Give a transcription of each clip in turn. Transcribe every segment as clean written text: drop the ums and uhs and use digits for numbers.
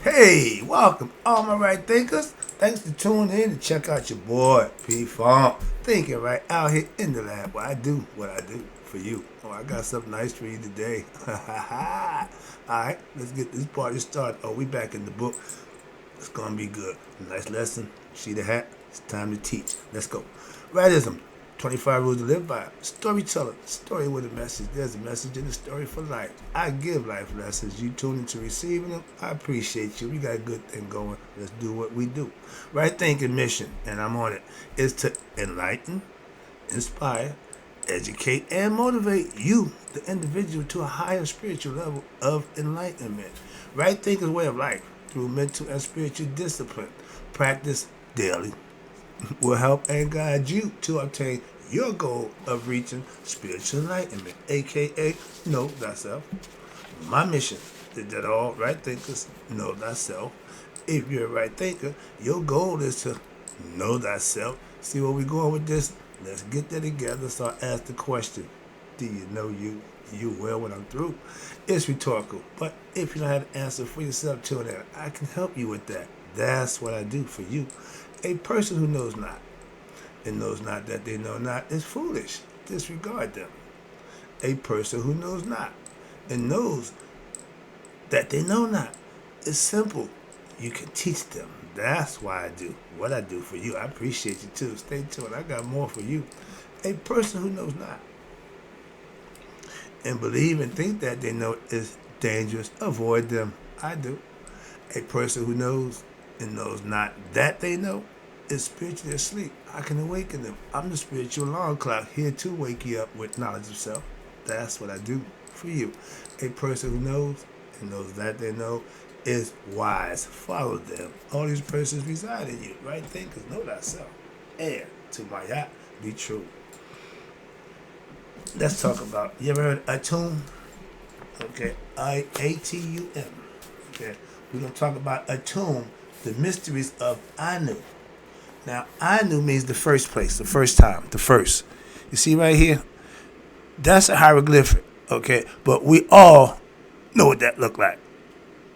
Hey, welcome, all my right thinkers. Thanks for tuning in to check out your boy, P Funk. Thinking right out here in the lab where I do what I do for you. Oh, I got something nice for you today. Alright, let's get this party started. Oh, we back in the book. It's gonna be good. Nice lesson. See the hat? It's time to teach. Let's go. Rightism. 25 rules to live by. Storyteller. Story with a message. There's a message in the story for life. I give life lessons. You tune into receiving them. I appreciate you. We got a good thing going. Let's do what we do. Right thinking mission, and I'm on it, is to enlighten, inspire, educate, and motivate you, the individual, to a higher spiritual level of enlightenment. Right thinking is way of life through mental and spiritual discipline. Practice daily will help and guide you to obtain your goal of reaching spiritual enlightenment, aka know thyself. My mission is that all right thinkers know thyself. If you're a right thinker, your goal is to know thyself. See where we're going with this? Let's get that together. So I ask the question, do you know you? You will when I'm through. It's rhetorical, but if you don't have an answer for yourself, tune in. I can help you with that. That's what I do for you. A person who knows not and knows not that they know not is foolish. Disregard them. A person who knows not and knows that they know not is simple. You can teach them. That's why I do what I do for you. I appreciate you too. Stay tuned. I got more for you. A person who knows not and believe and think that they know is dangerous. Avoid them. I do. A person who knows and knows not that they know is spiritually asleep. I can awaken them. I'm the spiritual alarm clock here to wake you up with knowledge of self. That's what I do for you. A person who knows and knows that they know is wise. Follow them. All these persons reside in you. Right thinkers know thyself. And to my yacht, be true. Let's talk about, you ever heard Atum? Okay, Atum. Okay, we're going to talk about Atum, the mysteries of Anu. Now, Anu means the first place, the first time, the first. You see right here? That's a hieroglyphic, okay? But we all know what that look like,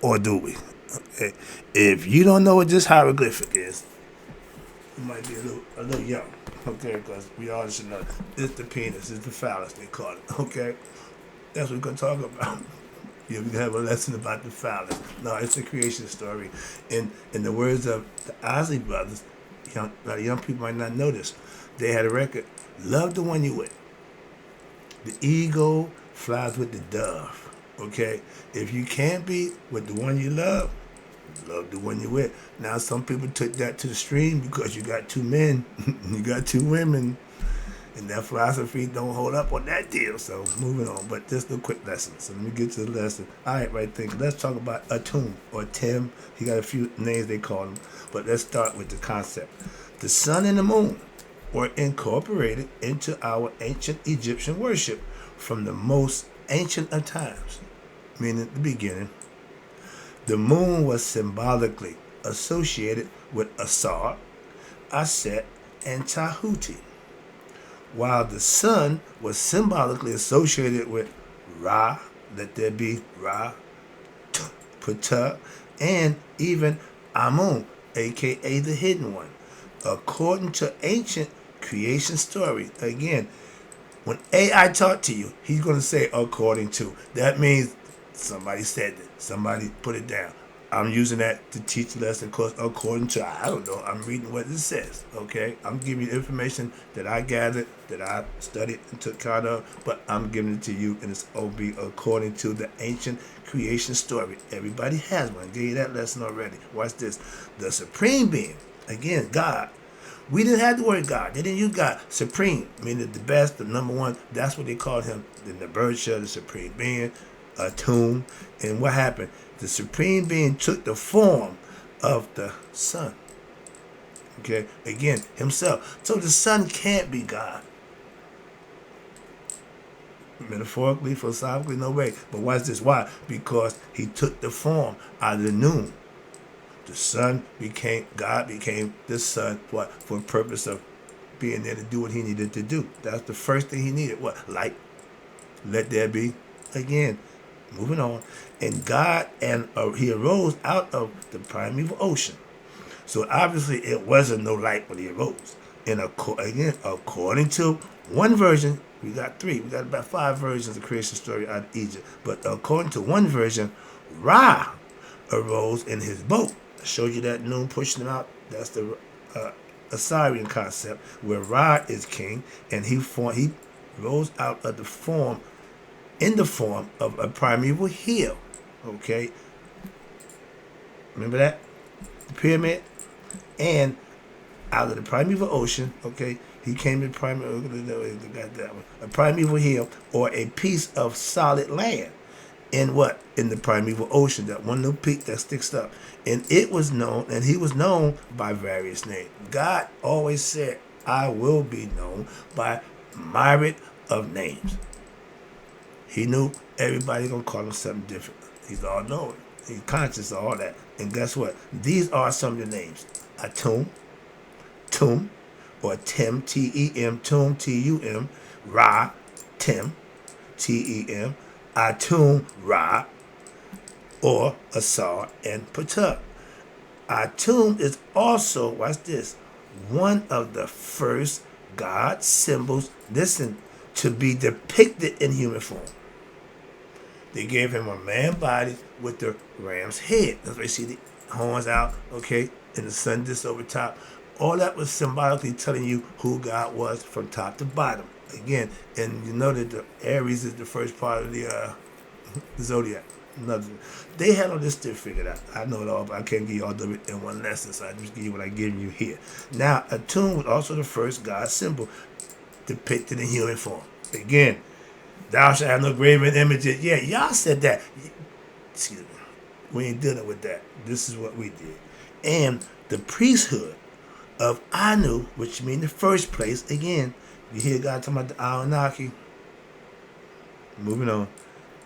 or do we? Okay. If you don't know what this hieroglyphic is, you might be a little young, okay? Because we all should know it's the penis, it's the phallus, they call it, okay? That's what we're gonna talk about. Yeah, we can have a lesson about the phallus. No, it's a creation story. In the words of the Osley brothers, a lot of young people might not know this. They had a record, "Love the one you with." The eagle flies with the dove. Okay, if you can't be with the one you love the one you're with. Now, some people took that to the extreme because you got two men, you got two women, and that philosophy don't hold up on that deal. So, moving on. But just a quick lesson. So, let me get to the lesson. All right, right there. Let's talk about Atum or Tim. He got a few names they call him. But let's start with the concept. The sun and the moon were incorporated into our ancient Egyptian worship from the most ancient of times, meaning the beginning. The moon was symbolically associated with Asar, Aset, and Tahuti, while the sun was symbolically associated with Ra, let there be Ra, Ptah, and even Amun, aka the hidden one. According to ancient creation story, again, when AI talk to you, he's going to say according to. That means somebody said it. Somebody put it down. I'm using that to teach the lesson course according to, I don't know, I'm reading what it says, okay? I'm giving you information that I gathered, that I studied and took care of, but I'm giving it to you, and it's OB according to the ancient creation story. Everybody has one. I gave you that lesson already. Watch this. The supreme being, again, God. We didn't have the word God. They didn't use God. Supreme, meaning the best, the number one. That's what they called him. Then the bird shell, the supreme being, a tomb. And what happened? The supreme being took the form of the sun. Okay? Again, himself. So the sun can't be God. Metaphorically, philosophically, no way. But watch this. Why? Because he took the form out of the noon. The sun became, God became the sun, what? For the purpose of being there to do what he needed to do. That's the first thing he needed. What? Light. Let there be. Again, Moving on. And God, and he arose out of the primeval ocean. So obviously it wasn't no light when he arose. And again, according to one version, we got three. We got about 5 versions of the creation story out of Egypt. But according to one version, Ra arose in his boat. I showed you that noon pushing him out. That's the Assyrian concept, where Ra is king, and he rose out of the form, in the form of a primeval hill. Okay, remember that, the pyramid, and out of the primeval ocean. Okay, he came in primeval. Got that one. A primeval hill, or a piece of solid land. In what? In the primeval ocean, that one little peak that sticks up. And it was known, and he was known by various names. God always said, I will be known by myriad of names. He knew everybody gonna call him something different. He's all knowing. He's conscious of all that. And guess what? These are some of the names. Atum, Tum, or Tim, T-E-M, Tum, T-U-M, Ra, Tim, T-E-M, Atum, Ra, or Asar and Ptah. Atum is also, watch this, one of the first God symbols, listen, to be depicted in human form. They gave him a man body with the ram's head. That's why you see the horns out, okay, and the sun disc over top. All that was symbolically telling you who God was from top to bottom. Again, and you know that the Aries is the first part of the zodiac. Nothing. They had all this stuff figured out. I know it all, but I can't give you all of it in one lesson, so I just give you what I give you here. Now, Atum was also the first God symbol depicted in human form. Again, thou shalt have no graven images. Yeah, y'all said that. Excuse me. We ain't dealing with that. This is what we did. And the priesthood of Anu, which means the first place. Again, you hear God talking about the Anunnaki. Moving on.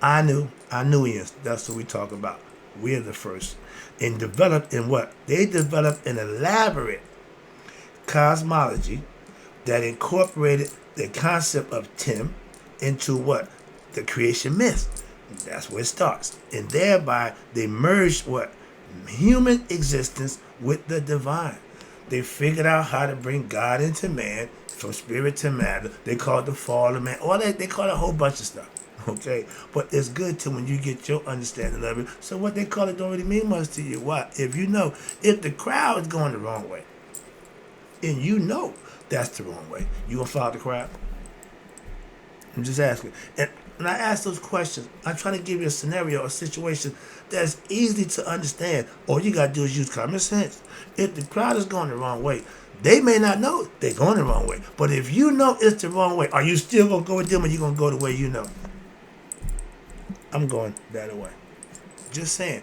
Anuians, that's what we talk about. We're the first. And developed in what? They developed an elaborate cosmology that incorporated the concept of Tim into what? The creation myth. That's where it starts. And thereby they merged what? Human existence with the divine. They figured out how to bring God into man, from spirit to matter. They call it the fall of man. All that, they call it a whole bunch of stuff. Okay, but it's good to when you get your understanding of it. So what they call it don't really mean much to you. Why? If you know, if the crowd is going the wrong way, and you know that's the wrong way, you gonna follow the crowd? I'm just asking. And when I ask those questions, I'm trying to give you a scenario, a situation that's easy to understand. All you gotta do is use common sense. If the crowd is going the wrong way, they may not know they're going the wrong way. But if you know it's the wrong way, are you still gonna go with them, or you gonna go the way you know? I'm going that way. Just saying,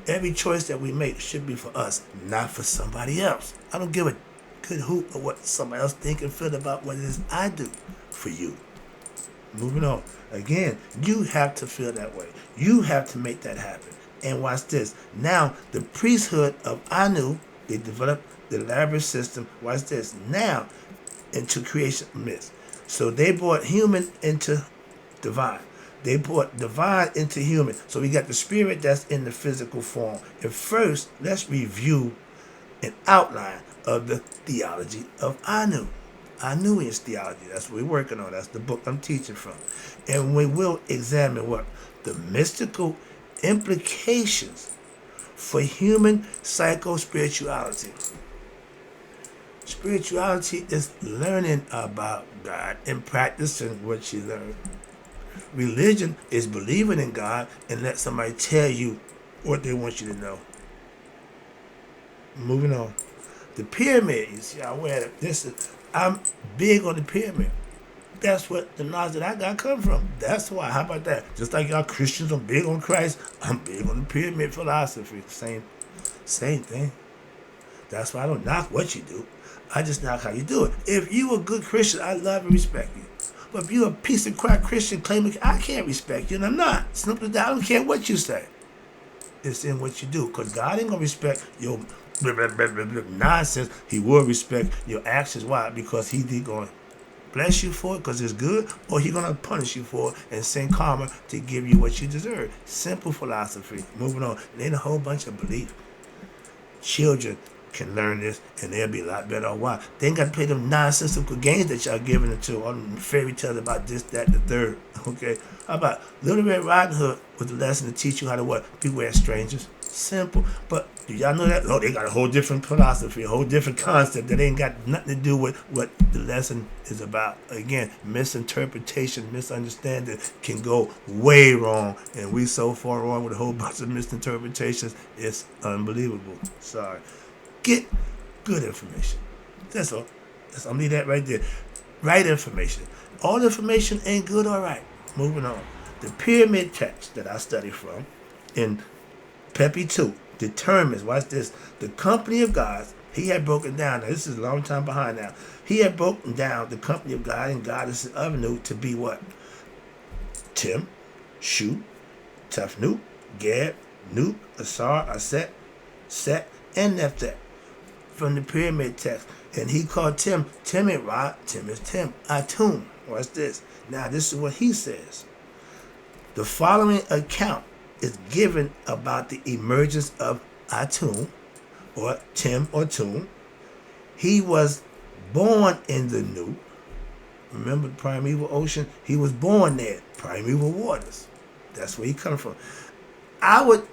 every choice that we make should be for us, not for somebody else. I don't give a good hoot of what somebody else think and feel about what it is I do for you. Moving on. Again, you have to feel that way. You have to make that happen. And watch this. Now, the priesthood of Anu, they developed the elaborate system. Watch this. Now, into creation myths. So they brought human into divine. They brought divine into human. So we got the spirit that's in the physical form. And first, let's review an outline of the theology of Anu. Anuian theology. That's what we're working on. That's the book I'm teaching from. And we will examine what? The mystical implications for human psycho-spirituality. Spirituality is learning about God and practicing what you learn. Religion is believing in God and let somebody tell you what they want you to know. Moving on. The pyramid, you see, I'm big on the pyramid. That's what the knowledge that I got come from. That's why. How about that? Just like y'all Christians are big on Christ, I'm big on the pyramid philosophy. Same thing. That's why I don't knock what you do. I just knock how you do it. If you a good Christian, I love and respect you. But if you a piece of crap Christian claiming, I can't respect you, and I'm not. Simply that I don't care what you say. It's in what you do. Because God ain't going to respect your nonsense. He will respect your actions. Why? Because he did going. bless you for it because it's good, or He's going to punish you for it and send karma to give you what you deserve. Simple philosophy. Moving on. There ain't a whole bunch of belief. Children can learn this and they'll be a lot better. Why? They ain't got to play them nonsensical games that y'all giving them to, all them fairy tales about this, that, and the third. Okay? How about Little Red Riding Hood with the lesson to teach you how to what? Beware strangers. Simple. But do y'all know that? No, they got a whole different philosophy, a whole different concept that ain't got nothing to do with what the lesson is about. Again, misinterpretation, misunderstanding can go way wrong. And we so far wrong with a whole bunch of misinterpretations, it's unbelievable. Sorry. Get good information. That's all. I'm gonna leave that right there. Right information. All information ain't good or right. Moving on. The pyramid text that I study from in Pepe 2 determines, watch this, the company of gods. He had broken down, now this is a long time behind now. He had broken down the company of God and goddesses of Nu to be what? Tim, Shu, Tefnut, Geb, Nut, Asar, Aset, Set, and Nephthah from the pyramid text. And he called Tim ain't Ra, Tim is Tim. Atum. Watch this. Now this is what he says. The following account is given about the emergence of Atum, or Tim or Tum. He was born in the Nu. Remember the primeval ocean? He was born there. Primeval waters. That's where he comes from. I would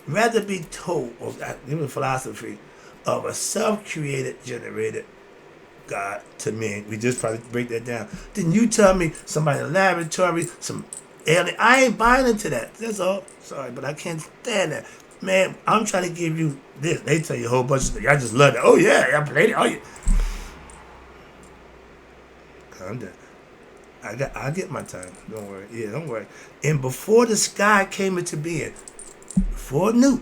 rather be told, or given philosophy, of a self-created, generated God to men. We just probably break that down. Then you tell me somebody in the laboratory, some alien. I ain't buying into that. That's all. Sorry, but I can't stand that. Man, I'm trying to give you this. They tell you a whole bunch of stuff. I just love it. Oh, yeah, I played it. Oh, yeah. Calm down. I'll get my time. Don't worry. Yeah, don't worry. And before the sky came into being, before Nut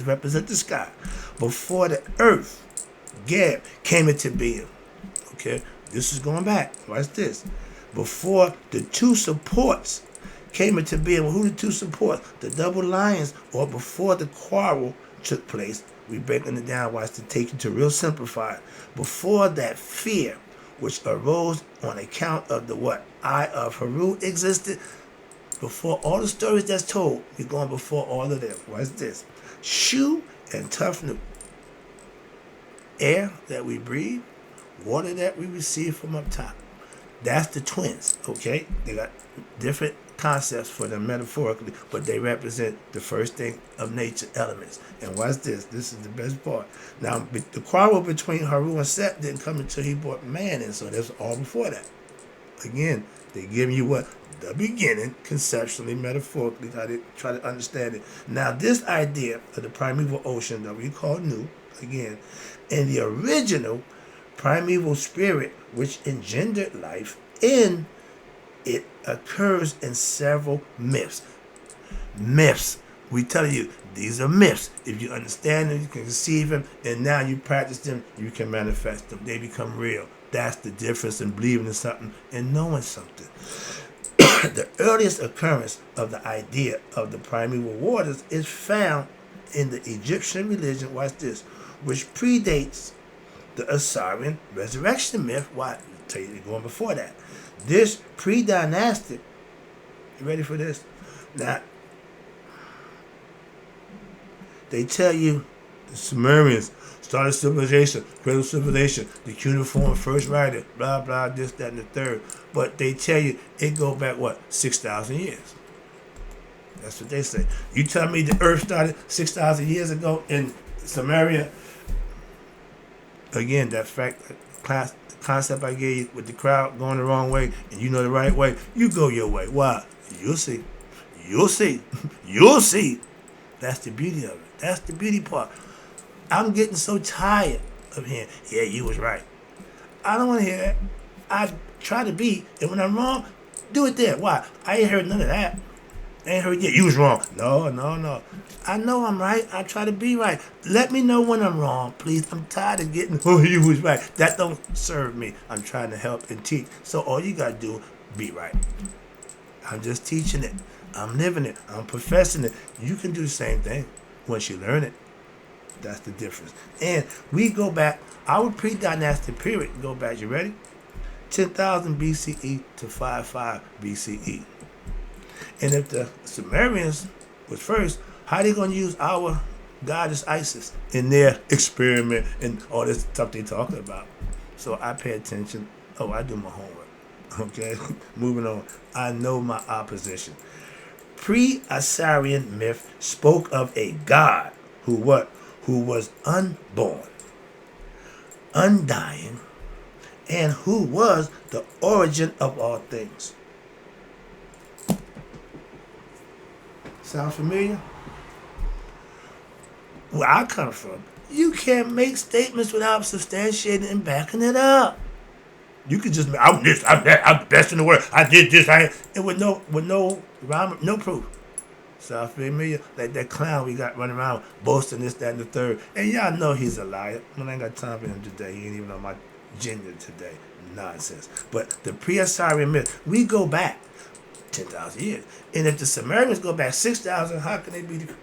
represents the sky, before the earth, Geb, came into being. Okay? This is going back. Watch this. Before the two supports came into being. Well, who the two supports? The double lions, or before the quarrel took place. We breaking it down. Watch to take it to real simplified. Before that fear, which arose on account of the what? Eye of Haru existed. Before all the stories that's told, we're going before all of them. Watch this. Shu and Tefnut. Air that we breathe, water that we receive from up top. That's the twins, okay? They got different concepts for them metaphorically, but they represent the first thing of nature elements. And watch this. This is the best part. Now, the quarrel between Haru and Set didn't come until he brought man in, so that's all before that. Again, they give you what? The beginning, conceptually, metaphorically, how they try to understand it. Now, this idea of the primeval ocean that we call Nu, again, and the original primeval spirit which engendered life in it occurs in several myths. Myths. We tell you, these are myths. If you understand them, you can conceive them, and now you practice them, you can manifest them. They become real. That's the difference in believing in something and knowing something. The earliest occurrence of the idea of the primeval waters is found in the Egyptian religion, watch this, which predates the Assyrian resurrection myth. Why? I'll tell you, going before that. This pre-dynastic, you ready for this? Now, they tell you the Sumerians started civilization, cradle civilization, the cuneiform first writer, blah, blah, this, that, and the third. But they tell you it go back, what, 6,000 years. That's what they say. You tell me the earth started 6,000 years ago in Samaria. Again, that fact, the concept I gave you with the crowd going the wrong way and you know the right way, you go your way. Why? You'll see. You'll see. You'll see. That's the beauty of it. That's the beauty part. I'm getting so tired of hearing, yeah, you was right. I don't want to hear that. I try to be, and when I'm wrong, do it there. Why? I ain't heard none of that. I ain't heard, yeah, you was wrong. No. I know I'm right. I try to be right. Let me know when I'm wrong, please. I'm tired of getting, oh, you was right. That don't serve me. I'm trying to help and teach. So all you got to do, be right. I'm just teaching it. I'm living it. I'm professing it. You can do the same thing once you learn it. That's the difference. And we go back, our pre-dynastic period, go back, you ready? 10,000 BCE to 55 BCE. And if the Sumerians was first, how they going to use our goddess Isis in their experiment and all this stuff they talking about? So I pay attention. Oh, I do my homework. Okay, moving on. I know my opposition. Pre-Assyrian myth spoke of a god who what? Who was unborn, undying, and who was the origin of all things. Sound familiar? Where I come from, you can't make statements without substantiating and backing it up. You could just, I'm this, I'm that, I'm the best in the world. I did this, and with no rhyme, no proof. Sound familiar? Like that clown we got running around boasting this, that, and the third. And y'all know he's a liar. I ain't got time for him today. He ain't even on my agenda today. Nonsense. But the pre-Assyrian myth, we go back 10,000 years. And if the Sumerians go back 6,000, how can they be the...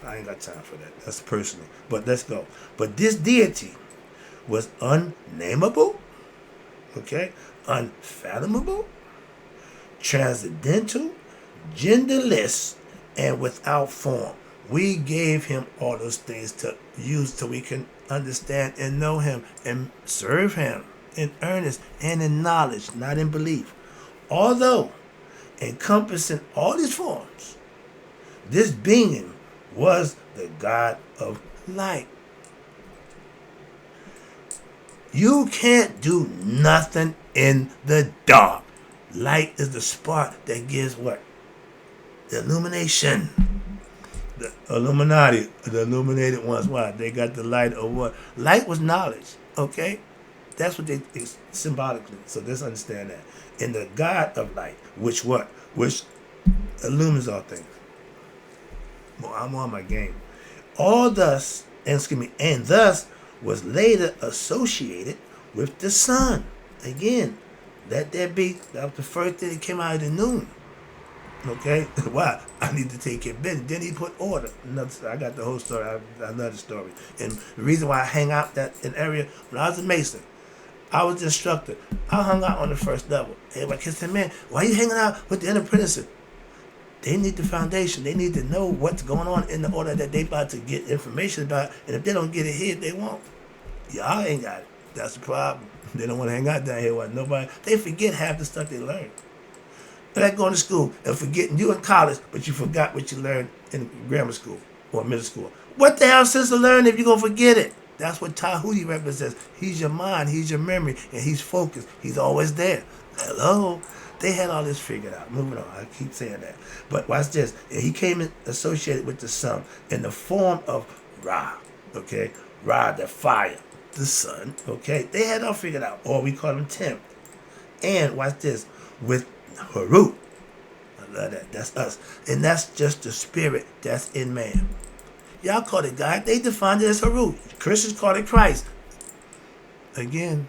I ain't got time for that. That's personal. But let's go. But this deity was unnameable, okay, unfathomable, transcendental, genderless, and without form. We gave him all those things to use so we can understand and know him and serve him in earnest and in knowledge, not in belief. Although encompassing all these forms, this being was the God of light. You can't do nothing in the dark. Light is the spark that gives what? The illumination. The Illuminati, the illuminated ones, why? They got the light of what? Light was knowledge, okay? That's what they symbolically. So let's understand that. And the God of light, which what? Which illumines all things. Well, I'm on my game. And thus was later associated with the sun. Again, let that be. That was the first thing that came out of the noon. Okay? Why? I need to take care of business. Then he put order. I got the whole story. Another story. And the reason why I hang out that an area, when I was a Mason, I was the instructor. I hung out on the first level. Everybody said, man, why are you hanging out with the apprentices? They need the foundation. They need to know what's going on in the order that they about to get information about. And if they don't get it here, they won't. Y'all ain't got it. That's the problem. They don't want to hang out down here with nobody. They forget half the stuff they learned. It's like going to school and forgetting you in college, but you forgot what you learned in grammar school or middle school. What the hell sense to learn if you're going to forget it? That's what Tahuti represents. He's your mind, he's your memory, and he's focused. He's always there. Hello? They had all this figured out. Moving on. I keep saying that. But watch this. He came in associated with the sun in the form of Ra. Okay? Ra, the fire. The sun. Okay? They had all figured out. Or we call him Tim. And watch this. With Harut. I love that. That's us. And that's just the spirit that's in man. Y'all call it God. They defined it as Harut. Christians call it Christ. Again,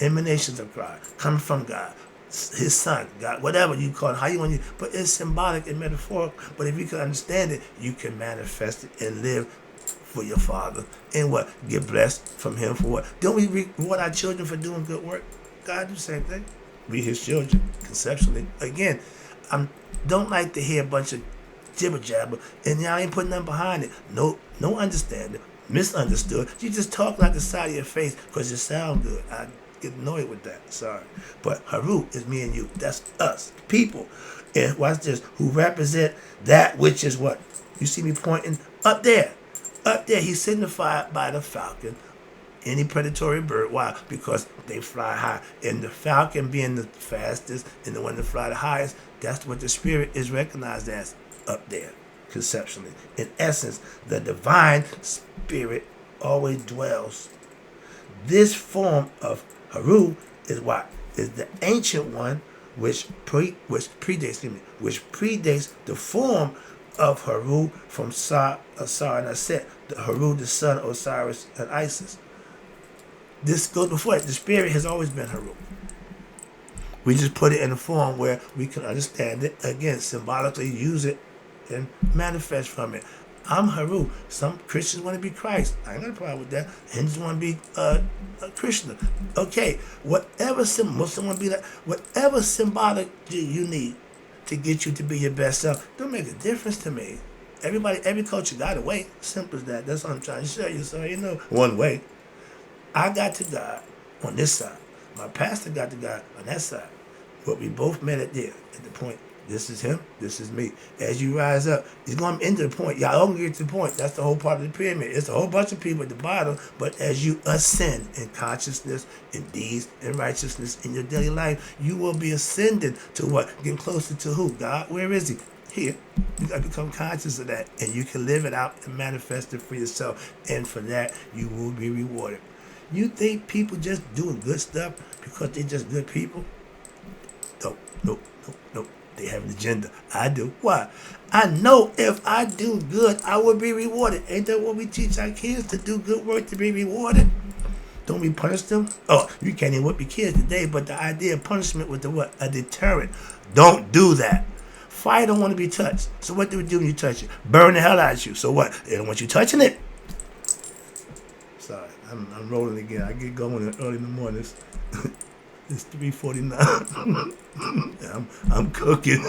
emanations of God. Coming from God. His son, God, whatever you call it, how you want to, but it's symbolic and metaphorical. But if you can understand it, you can manifest it and live for your Father. And what? Get blessed from him for what? Don't we reward our children for doing good work? God do the same thing. We his children, conceptually. Again, I don't like to hear a bunch of jibber jabber and y'all ain't putting nothing behind it. No understanding. Misunderstood. You just talk like the side of your face because you sound good. I get annoyed with that. Sorry. But Harut is me and you. That's us. People. And watch this. Who represent that which is what? You see me pointing up there. Up there. He's signified by the falcon. Any predatory bird. Why? Because they fly high. And the falcon being the fastest and the one that fly the highest, that's what the spirit is recognized as up there. Conceptually. In essence, the divine spirit always dwells. This form of Haru is what? Is the ancient one which predates the form of Haru from Asar and Aset, the Haru, the son of Osiris and Isis. This goes before it. The spirit has always been Haru. We just put it in a form where we can understand it, again, symbolically use it and manifest from it. I'm Haru. Some Christians want to be Christ. I ain't got a problem with that. Hindus want to be a Krishna. Okay, whatever Muslim want to be like, whatever symbolic you need to get you to be your best self, don't make a difference to me. Every culture got a way. Simple as that. That's what I'm trying to show you. So you know, one way. I got to God on this side. My pastor got to God on that side. But we both met at the point. This is him, this is me. As you rise up, it's going to end to the point. Y'all all get to the point. That's the whole part of the pyramid. It's a whole bunch of people at the bottom, but as you ascend in consciousness, in deeds, in righteousness, in your daily life, you will be ascending to what? Getting closer to who? God, where is he? Here. You got to become conscious of that, and you can live it out and manifest it for yourself, and for that, you will be rewarded. You think people just doing good stuff because they're just good people? Nope. They have an agenda. I do. Why? I know if I do good, I will be rewarded. Ain't that what we teach our kids? To do good work to be rewarded? Don't we punish them? Oh, you can't even whip your kids today, but the idea of punishment was what? A deterrent. Don't do that. Fire don't want to be touched. So what do we do when you touch it? Burn the hell out of you. So what? They don't want you touching it. Sorry, I'm rolling again. I get going early in the mornings. It's 3:49. I'm cooking.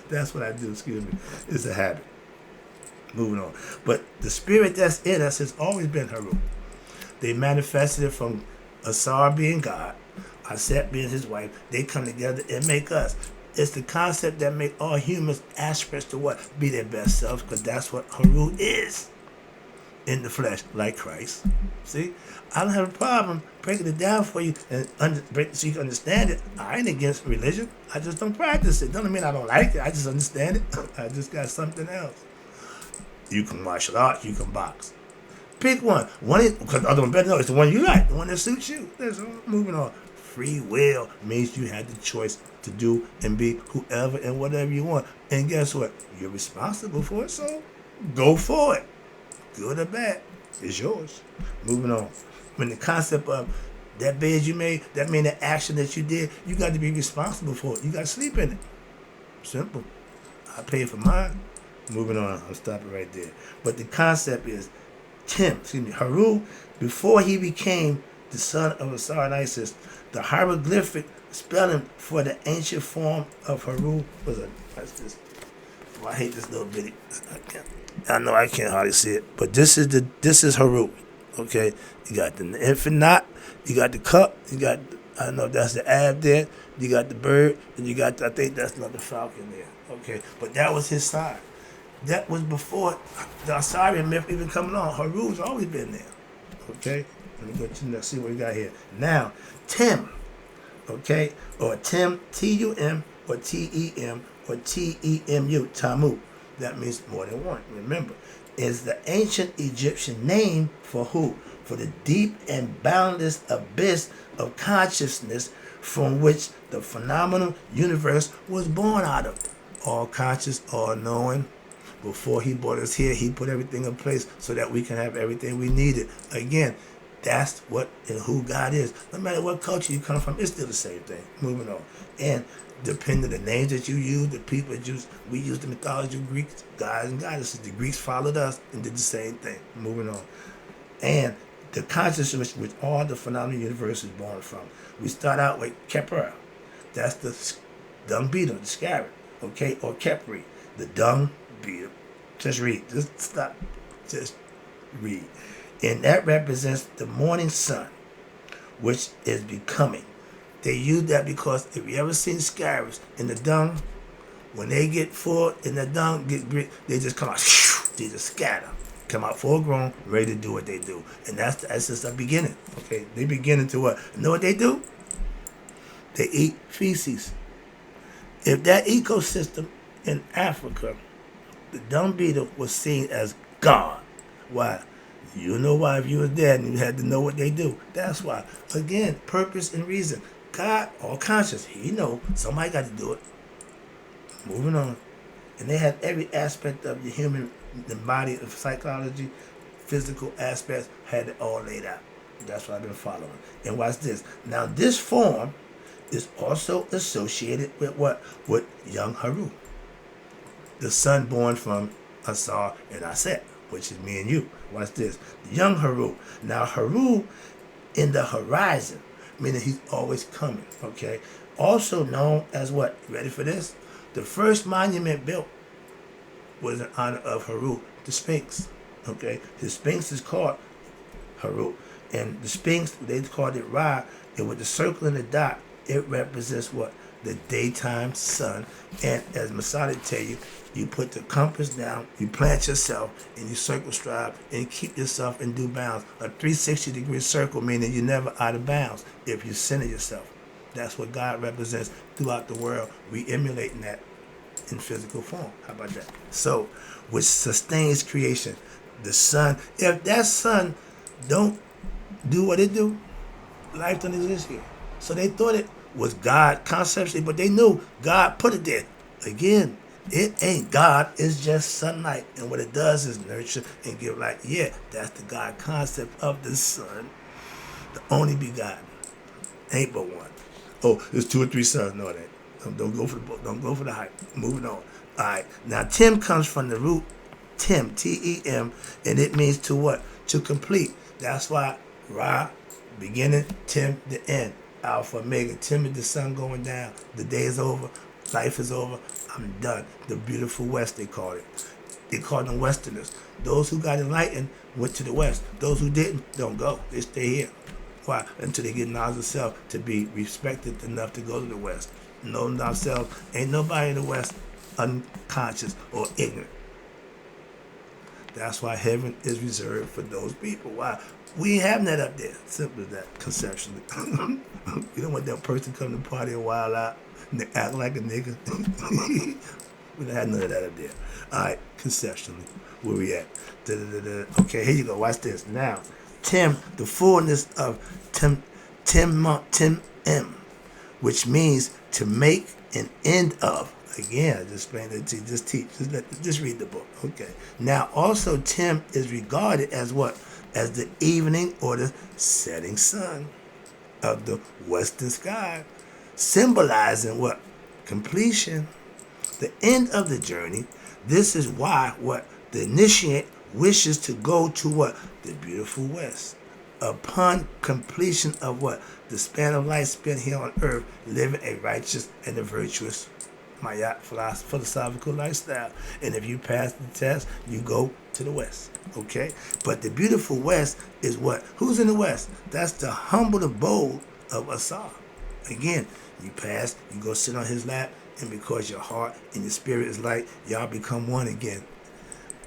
That's what I do, excuse me. It's a habit. Moving on. But the spirit that's in us has always been Haru. They manifested it from Asar being God, Aset being his wife. They come together and make us. It's the concept that make all humans aspirants to what? Be their best selves, because that's what Haru is. In the flesh, like Christ. See? I don't have a problem breaking it down for you and so you can understand it. I ain't against religion. I just don't practice it. Doesn't mean I don't like it. I just understand it. I just got something else. You can martial arts. You can box. Pick one. Because the other one better know it's the one you like. The one that suits you. That's all. Moving on. Free will means you have the choice to do and be whoever and whatever you want. And guess what? You're responsible for it, so go for it. Good or bad, it's yours. Moving on. When the concept of that bed you made, that means the action that you did, you got to be responsible for it. You got to sleep in it. Simple. I paid for mine. Moving on. I'm stopping right there. But the concept is Haru, before he became the son of Asar and Isis, the hieroglyphic spelling for the ancient form of Haru was I hate this little bitty. I know I can't hardly see it, but this is Haru. Okay, you got the infant knot, you got the cup, you got, I don't know if that's the ab there, you got the bird, and you got, I think that's another falcon there. Okay, but that was his side. That was before the Assyrian myth even coming on. Haru's always been there. Okay, let me go to the, see what we got here. Now, Tim, okay, or Tim, T-U-M, or T-E-M, or T-E-M-U, Tamu. That means more than one. Remember, is the ancient Egyptian name for who? For the deep and boundless abyss of consciousness from which the phenomenal universe was born out of. All conscious, all knowing. Before he brought us here, he put everything in place so that we can have everything we needed. Again, that's what and who God is. No matter what culture you come from, it's still the same thing. Moving on. And depending on the names that you use, the people that use, we use the mythology of Greeks, gods and goddesses. The Greeks followed us and did the same thing. Moving on. And the consciousness which all the phenomenal universe is born from. We start out with Kepra. That's the dung beetle, the scarab. Okay? Or Kepri, the dung beetle. Just read. Just stop. Just read. And that represents the morning sun, which is becoming. They use that because if you ever seen scarabs in the dung, when they get full in the dung, they just come out, they just scatter. Come out full grown, ready to do what they do. And that's the essence of beginning. Okay, they beginning to what? You know what they do? They eat feces. If that ecosystem in Africa, the dung beetle was seen as God. Why? You know why if you was there and you had to know what they do. That's why. Again, purpose and reason. God, all conscious, he know somebody got to do it. Moving on. And they had every aspect of the human, the body of psychology, physical aspects, had it all laid out. That's what I've been following. And watch this. Now this form is also associated with what? With young Haru. The son born from Asar, and Aset, which is me and you. Watch this. The young Haru. Now Haru in the horizon, meaning he's always coming, okay? Also known as what? Ready for this? The first monument built was in honor of Haru, the Sphinx, okay? The Sphinx is called Haru. And the Sphinx, they called it Ra, and with the circle and the dot, it represents what? The daytime sun. And as Masada tell you, you put the compass down, you plant yourself, and you circumscribe and keep yourself in due bounds. A 360-degree circle, meaning you're never out of bounds if you center yourself. That's what God represents throughout the world. We emulating that in physical form. How about that? So, which sustains creation. The sun, if that sun don't do what it do, life don't exist here. So they thought it was God conceptually, but they knew God put it there. Again, it ain't God, it's just sunlight. And what it does is nurture and give light. Yeah, that's the God concept of the sun. The only begotten. Ain't but one. Oh, there's 2 or 3 sons. No, it ain't. Don't go for the book. Don't go for the hype. Moving on. All right. Now, Tim comes from the root Tim, T-E-M, and it means to what? To complete. That's why Ra, beginning, Tim, the end. Alpha, Omega. Tim is the sun going down. The day is over. Life is over. I'm done. The beautiful West, they call it. They call them Westerners. Those who got enlightened went to the West. Those who didn't, don't go. They stay here. Why? Until they get knowledge of self to be respected enough to go to the West. Knowing themselves, ain't nobody in the West unconscious or ignorant. That's why heaven is reserved for those people. Why? We ain't having that up there. Simple as that, conceptually. You don't want that person come to the party and wild out and act like a nigga. We don't have none of that up there. All right, conceptually, where we at? Okay, here you go. Watch this. Now, Tim, the fullness of Tim M, which means to make an end of. Again, I just explained it to you. Just teach. Just read the book. Okay. Now, also, Tim is regarded as what? As the evening or the setting sun of the western sky, symbolizing what? Completion, the end of the journey. This is why what? The initiate wishes to go to what? The beautiful West. Upon completion of what? The span of life spent here on earth, living a righteous and a virtuous Mayat philosophical lifestyle. And if you pass the test, you go to the West. Okay? But the beautiful West is what? Who's in the West? That's the humble abode of Asar. Again, you pass, you go sit on his lap, and because your heart and your spirit is light, y'all become one again.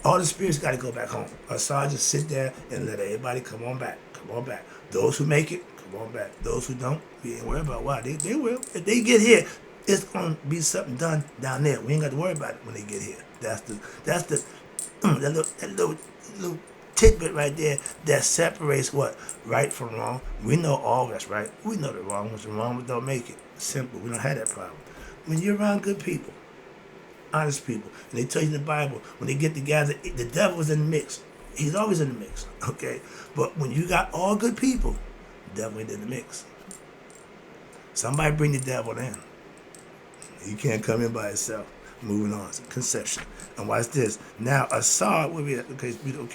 All the spirits got to go back home. Asar just sit there and let everybody come on back. Come on back. Those who make it, come on back. Those who don't, we ain't worried about why. They will. If they get here, it's going to be something done down there. We ain't got to worry about it when they get here. That's the that little tidbit right there that separates what? Right from wrong. We know all that's right. We know the wrong ones. The wrong ones don't make it. Simple. We don't have that problem. When you're around good people, honest people, and they tell you in the Bible, when they get together, the devil's in the mix. He's always in the mix, okay? But when you got all good people, the devil ain't in the mix. Somebody bring the devil in. He can't come in by himself. Moving on, conception. And watch this. Now, Asar, where we at? Okay,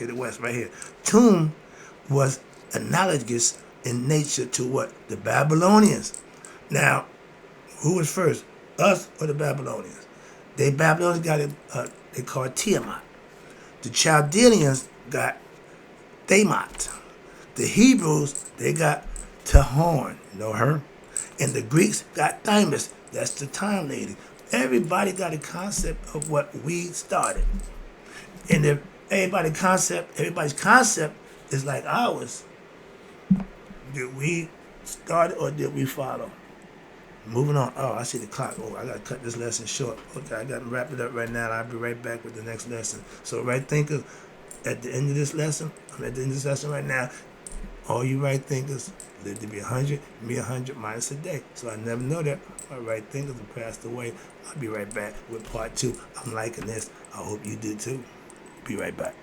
the West, right here. Atum was analogous in nature to what? The Babylonians. Now, who was first? Us or the Babylonians? The Babylonians got it, they call it Tiamat. The Chaldeans got Thamat. The Hebrews, they got Tahorn. You know her? And the Greeks got Thymus. That's the time lady. Everybody got a concept of what we started. And if everybody's concept is like ours, did we start or did we follow? Moving on. Oh, I see the clock. Oh, I got to cut this lesson short. Okay, I got to wrap it up right now. I'll be right back with the next lesson. So, right thinkers, at the end of this lesson, right now, all you right thinkers live to be 100, me 100 minus a day. So I never know that. My right thinkers have passed away. I'll be right back with part 2. I'm liking this. I hope you do too. Be right back.